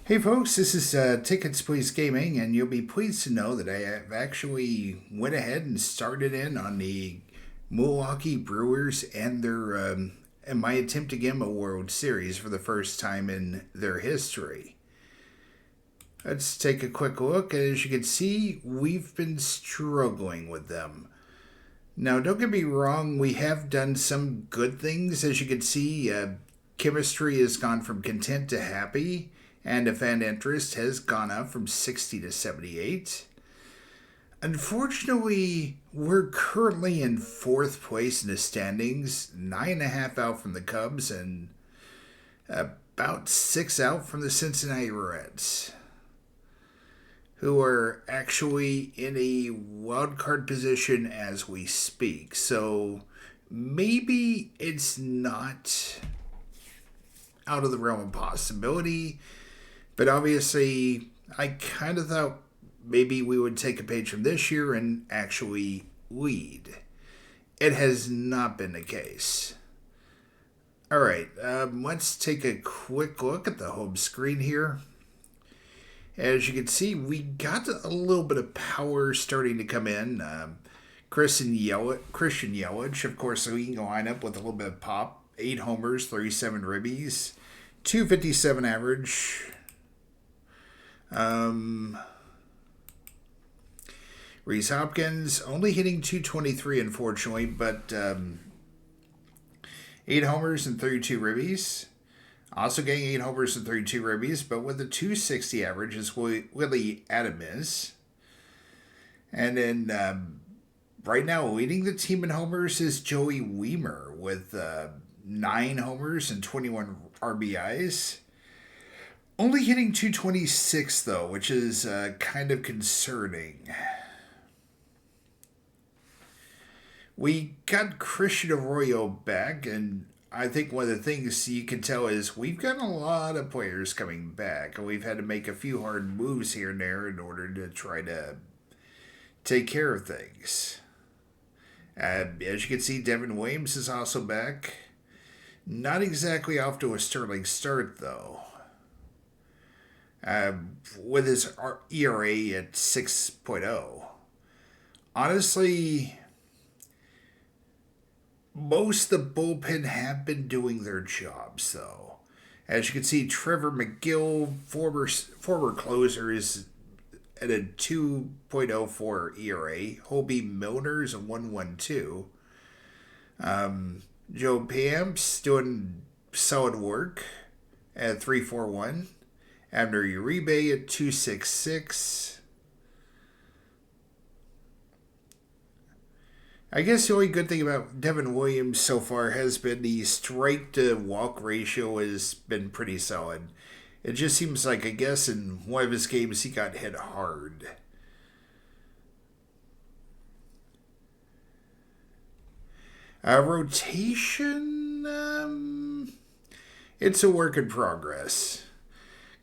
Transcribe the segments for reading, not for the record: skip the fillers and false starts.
Hey folks, this is Tickets Please Gaming, and you'll be pleased to know that I have actually went ahead and started in on the Milwaukee Brewers and their and my attempt to get them a World Series for the first time in their history. Let's take a quick look. As you can see, we've been struggling with them. Now, don't get me wrong, we have done some good things. As you can see, chemistry has gone from content to happy, and the fan interest has gone up from 60 to 78. Unfortunately, we're currently in fourth place in the standings, 9.5 out from the Cubs, and about 6 out from the Cincinnati Reds, who are actually in a wild card position as we speak. So maybe it's not out of the realm of possibility, but obviously I kind of thought maybe we would take a page from this year and actually lead. It has not been the case. All right, let's take a quick look at the home screen here. As you can see, we got a little bit of power starting to come in. Christian Yelich, of course, so he can line up with a little bit of pop. 8 homers, 37 ribbies, 257 average. Rhys Hopkins only hitting 223, unfortunately, but 8 homers and 32 ribbies. Also getting 8 homers and 32 ribbies, but with a 260 average is Willie Adams. And then right now, leading the team in homers is Joey Weimer with 9 homers and 21 RBIs. Only hitting 226, though, which is kind of concerning. We got Christian Arroyo back, and I think one of the things you can tell is we've got a lot of players coming back, and we've had to make a few hard moves here and there in order to try to take care of things. As you can see, Devin Williams is also back. Not exactly off to a sterling start, though. With his ERA at 6.0. Honestly, most of the bullpen have been doing their jobs, though. As you can see, Trevor McGill, former closer, is at a 2.04 ERA. Hobie Milner's a 1.12. Joe Pamps doing solid work at 3.41. Abner Uribe at 2.66. I guess the only good thing about Devin Williams so far has been the strike to walk ratio has been pretty solid. It just seems like, I guess, in one of his games he got hit hard. Rotation? It's a work in progress.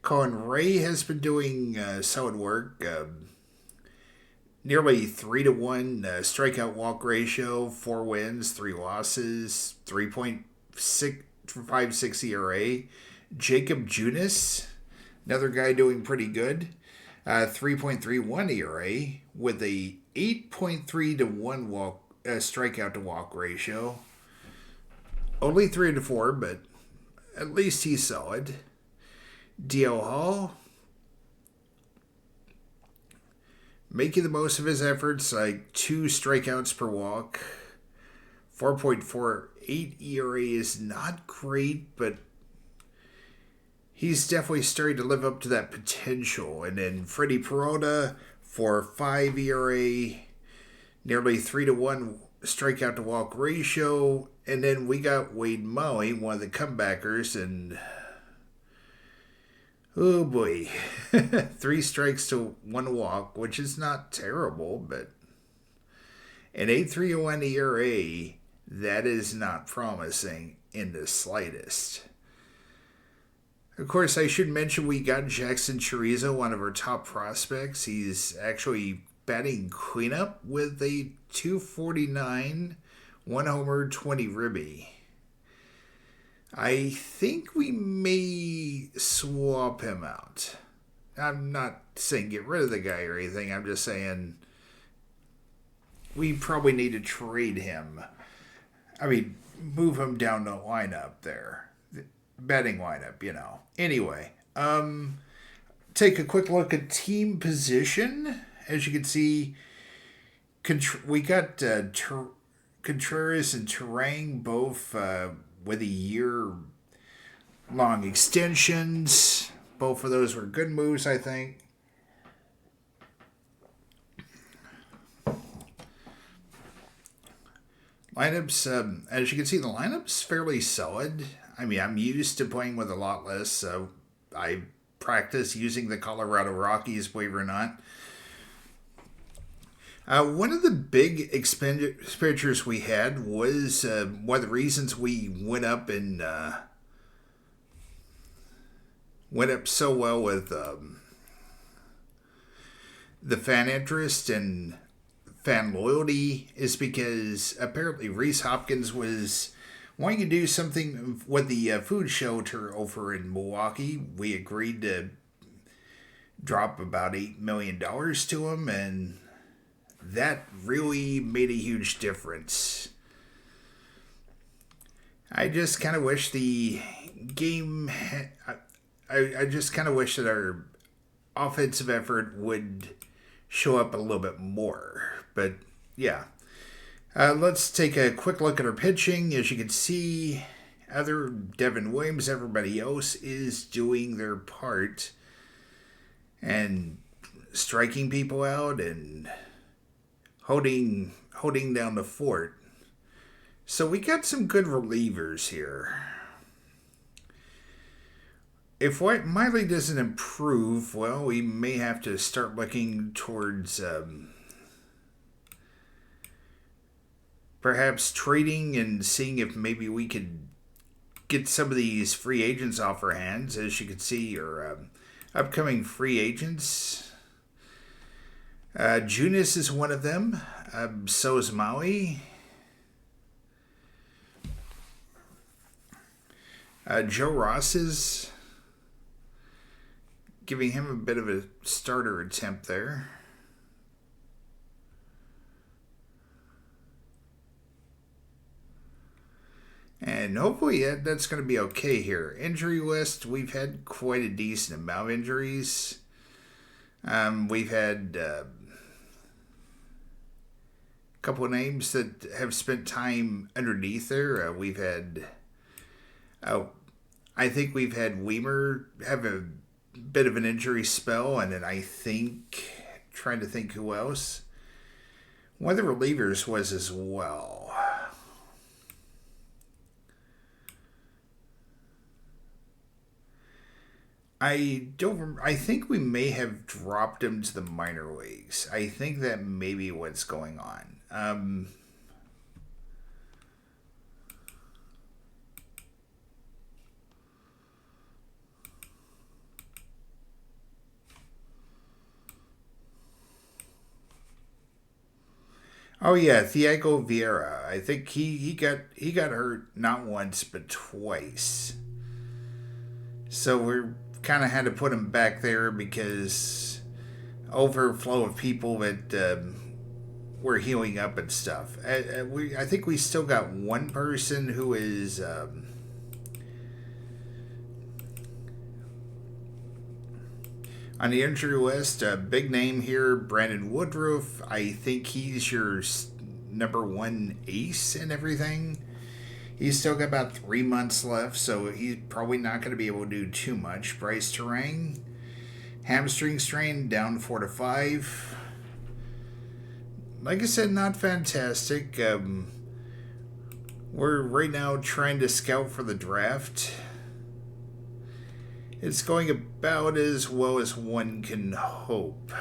Colin Ray has been doing solid work. Nearly 3-1 strikeout walk ratio, 4 wins, 3 losses, 3.56 ERA. Jacob Junis, another guy doing pretty good, 3.31 ERA with a 8.3 to 1 strikeout to walk ratio. Only 3 to 4, but at least he's solid. DL Hall, making the most of his efforts, like 2 strikeouts per walk. 4.48 ERA is not great, but he's definitely starting to live up to that potential. And then Freddie Peralta, 4.5 ERA, nearly 3-1 strikeout to walk ratio. And then we got Wade Molly, one of the comebackers, and oh boy, 3 strikes to 1 walk, which is not terrible, but an 8.31 ERA, that is not promising in the slightest. Of course, I should mention we got Jackson Chorizo, one of our top prospects. He's actually batting cleanup with a 2.49, 1 homer, 20 ribby. I think we may swap him out. I'm not saying get rid of the guy or anything. I'm just saying we probably need to trade him. I mean, move him down the lineup there. The betting lineup. Anyway, take a quick look at team position. As you can see, we got Contreras and Terang both with a year-long extensions. Both of those were good moves, I think. Lineups, as you can see, the lineup's fairly solid. I mean, I'm used to playing with a lot less, so I practice using the Colorado Rockies, believe it or not. One of the big expenditures we had was one of the reasons we went up so well with the fan interest and fan loyalty is because apparently Reese Hopkins was wanting to do something with the food shelter over in Milwaukee. We agreed to drop about $8 million to him, and that really made a huge difference. I just kind of wish the game... I just kind of wish that our offensive effort would show up a little bit more. But, yeah. Let's take a quick look at our pitching. As you can see, other Devin Williams, everybody else is doing their part and striking people out and holding down the fort. So we got some good relievers here. If Miley doesn't improve, well, we may have to start looking towards perhaps trading and seeing if maybe we could get some of these free agents off our hands. As you can see, your upcoming free agents. Junis is one of them. So is Maui. Joe Ross is giving him a bit of a starter attempt there. And hopefully that's going to be okay here. Injury list, we've had quite a decent amount of injuries. We've had a couple of names that have spent time underneath there. We've had... I think we've had Weimer have a bit of an injury spell, and then trying to think who else. One of the relievers was as well. I think we may have dropped him to the minor leagues. I think that may be what's going on. Oh yeah, Thiago Vieira. I think he got hurt not once but twice. So we're kind of had to put him back there because overflow of people that were healing up and stuff. I think we still got one person who is on the injury list. A big name here, Brandon Woodruff. I think he's your number one ace and everything. He's still got about 3 months left, so he's probably not going to be able to do too much. Bryce Terang, hamstring strain, down 4 to 5. Like I said, not fantastic. We're right now trying to scout for the draft. It's going about as well as one can hope.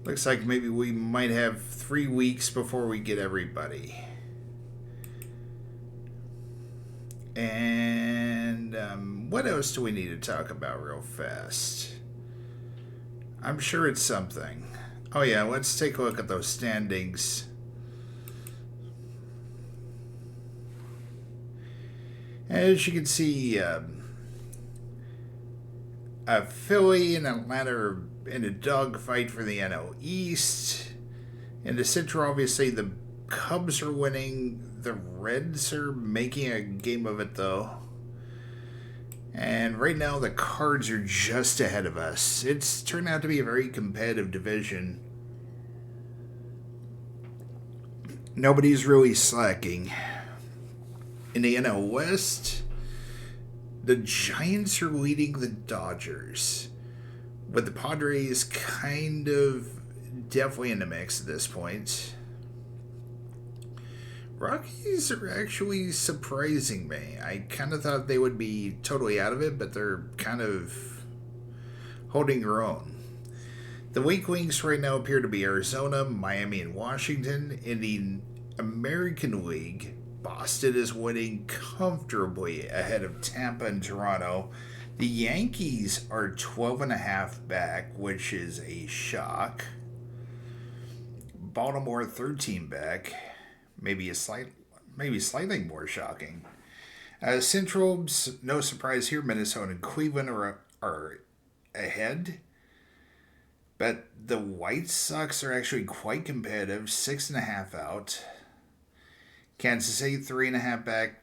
Looks like maybe we might have 3 weeks before we get everybody. And what else do we need to talk about real fast? I'm sure it's something. Oh yeah, let's take a look at those standings. As you can see, Philly and Atlanta are in a dogfight for the NL East. In the Central, obviously, the Cubs are winning. The Reds are making a game of it, though. And right now, the Cards are just ahead of us. It's turned out to be a very competitive division. Nobody's really slacking. In the NL West, the Giants are leading the Dodgers, with the Padres kind of definitely in the mix at this point. Rockies are actually surprising me. I kind of thought they would be totally out of it, but they're kind of holding their own. The weak links right now appear to be Arizona, Miami, and Washington. In the American League, Boston is winning comfortably ahead of Tampa and Toronto. The Yankees are 12.5 back, which is a shock. Baltimore 13 back, maybe slightly more shocking. Central, no surprise here. Minnesota and Cleveland are ahead, but the White Sox are actually quite competitive, 6.5 out. Kansas City 3.5 back,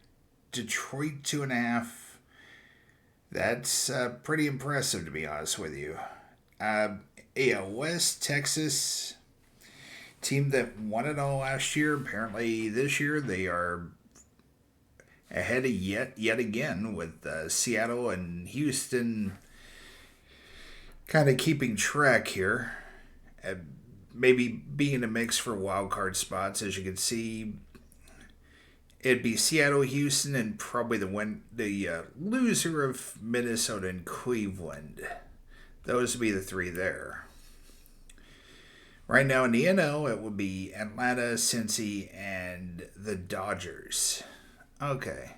Detroit 2.5. That's pretty impressive, to be honest with you. AL West, Texas, team that won it all last year. Apparently this year they are ahead of yet again, with Seattle and Houston kind of keeping track here. Maybe being in a mix for wild card spots. As you can see, it'd be Seattle, Houston, and probably the loser of Minnesota and Cleveland. Those would be the three there. Right now in the NL, it would be Atlanta, Cincy, and the Dodgers. Okay.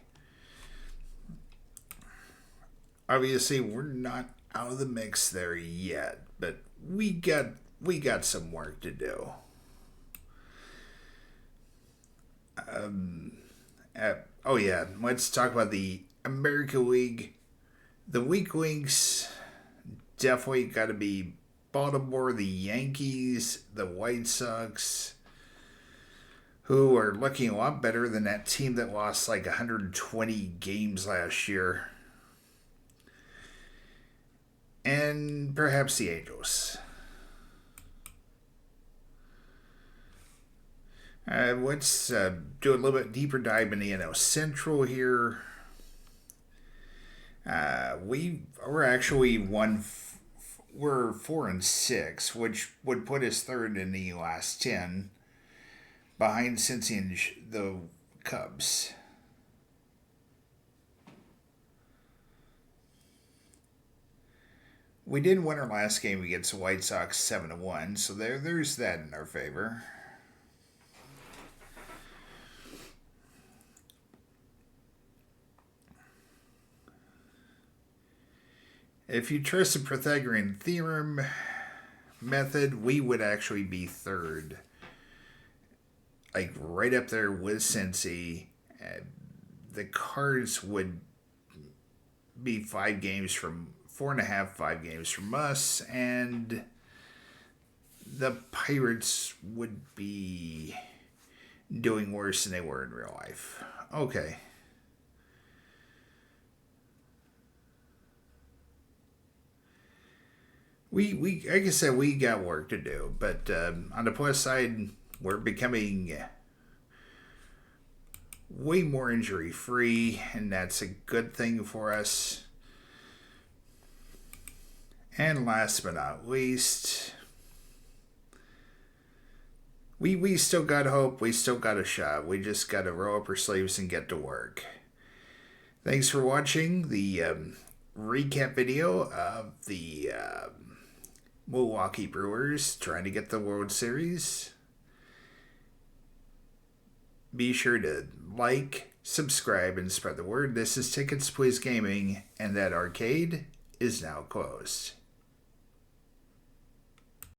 Obviously, we're not out of the mix there yet, but we got some work to do. Oh yeah, let's talk about the American League. The weak links definitely got to be Baltimore, the Yankees, the White Sox, who are looking a lot better than that team that lost like 120 games last year. And perhaps the Angels. Let's do a little bit deeper dive in the NL Central here. We're actually we're 4-6, which would put us third in the last 10, behind Cincy and the Cubs. We did win our last game against the White Sox 7-1, so there's that in our favor. If you trust the Pythagorean theorem method, we would actually be third. Like right up there with Cincy. The Cards would be 5 games from 5 games from us, and the Pirates would be doing worse than they were in real life. Okay. We like I said, we got work to do, but on the plus side, we're becoming way more injury free, and that's a good thing for us. And last but not least, we still got hope. We still got a shot. We just got to roll up our sleeves and get to work. Thanks for watching the recap video of the Milwaukee Brewers trying to get the World Series. Be sure to like, subscribe, and spread the word. This is Tickets Please Gaming, and that arcade is now closed.